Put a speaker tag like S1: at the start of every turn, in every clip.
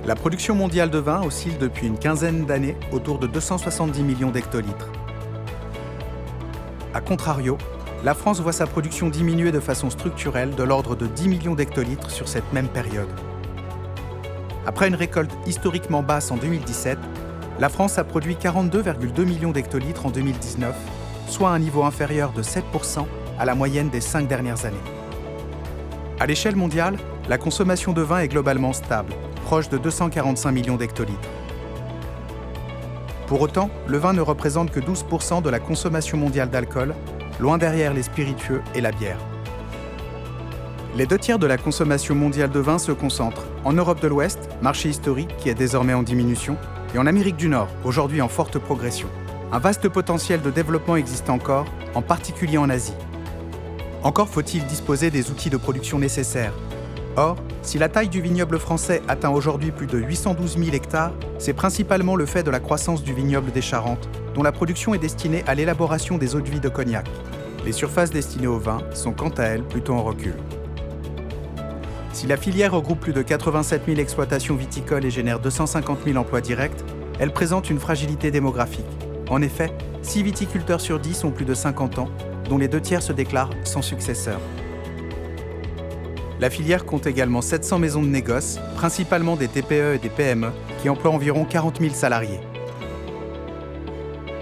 S1: La production mondiale de vin oscille depuis une quinzaine d'années autour de 270 millions d'hectolitres. A contrario, la France voit sa production diminuer de façon structurelle de l'ordre de 10 millions d'hectolitres sur cette même période. Après une récolte historiquement basse en 2017, la France a produit 42,2 millions d'hectolitres en 2019, soit un niveau inférieur de 7% à la moyenne des 5 dernières années. À l'échelle mondiale, la consommation de vin est globalement stable, proche de 245 millions d'hectolitres. Pour autant, le vin ne représente que 12% de la consommation mondiale d'alcool, loin derrière les spiritueux et la bière. Les 2/3 de la consommation mondiale de vin se concentrent en Europe de l'Ouest, marché historique qui est désormais en diminution, et en Amérique du Nord, aujourd'hui en forte progression. Un vaste potentiel de développement existe encore, en particulier en Asie. Encore faut-il disposer des outils de production nécessaires. Or, si la taille du vignoble français atteint aujourd'hui plus de 812 000 hectares, c'est principalement le fait de la croissance du vignoble des Charentes, dont la production est destinée à l'élaboration des eaux-de-vie de cognac. Les surfaces destinées au vin sont quant à elles plutôt en recul. Si la filière regroupe plus de 87 000 exploitations viticoles et génère 250 000 emplois directs, elle présente une fragilité démographique. En effet, 6 viticulteurs sur 10 ont plus de 50 ans, dont les 2/3 se déclarent sans successeur. La filière compte également 700 maisons de négoce, principalement des TPE et des PME, qui emploient environ 40 000 salariés.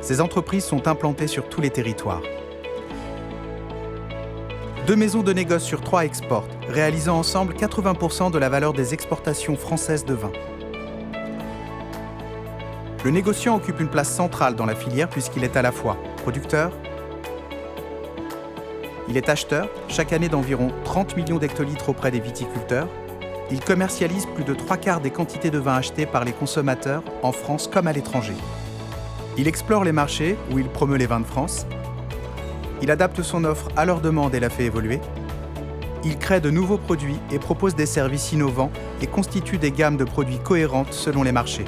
S1: Ces entreprises sont implantées sur tous les territoires. 2 maisons de négoce sur 3 exportent, réalisant ensemble 80% de la valeur des exportations françaises de vin. Le négociant occupe une place centrale dans la filière puisqu'il est à la fois producteur, il est acheteur, chaque année d'environ 30 millions d'hectolitres auprès des viticulteurs. Il commercialise plus de 3/4 des quantités de vin achetées par les consommateurs, en France comme à l'étranger. Il explore les marchés où il promeut les vins de France. Il adapte son offre à leur demande et la fait évoluer. Il crée de nouveaux produits et propose des services innovants et constitue des gammes de produits cohérentes selon les marchés.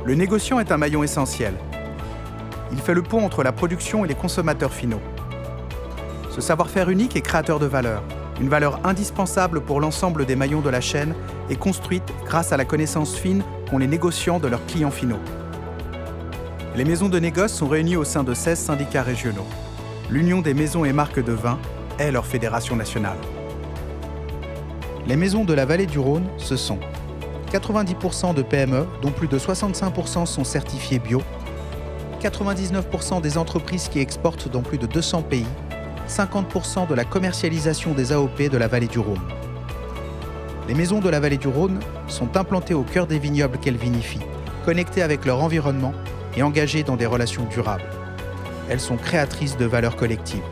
S1: Le négociant est un maillon essentiel. Il fait le pont entre la production et les consommateurs finaux. Ce savoir-faire unique est créateur de valeur, une valeur indispensable pour l'ensemble des maillons de la chaîne et construite grâce à la connaissance fine qu'ont les négociants de leurs clients finaux. Les maisons de négoce sont réunies au sein de 16 syndicats régionaux. L'Union des maisons et marques de vin est leur fédération nationale. Les maisons de la vallée du Rhône, ce sont 90% de PME, dont plus de 65% sont certifiées bio, 99% des entreprises qui exportent dans plus de 200 pays, 50% de la commercialisation des AOP de la vallée du Rhône. Les maisons de la vallée du Rhône sont implantées au cœur des vignobles qu'elles vinifient, connectées avec leur environnement et engagées dans des relations durables. Elles sont créatrices de valeurs collectives.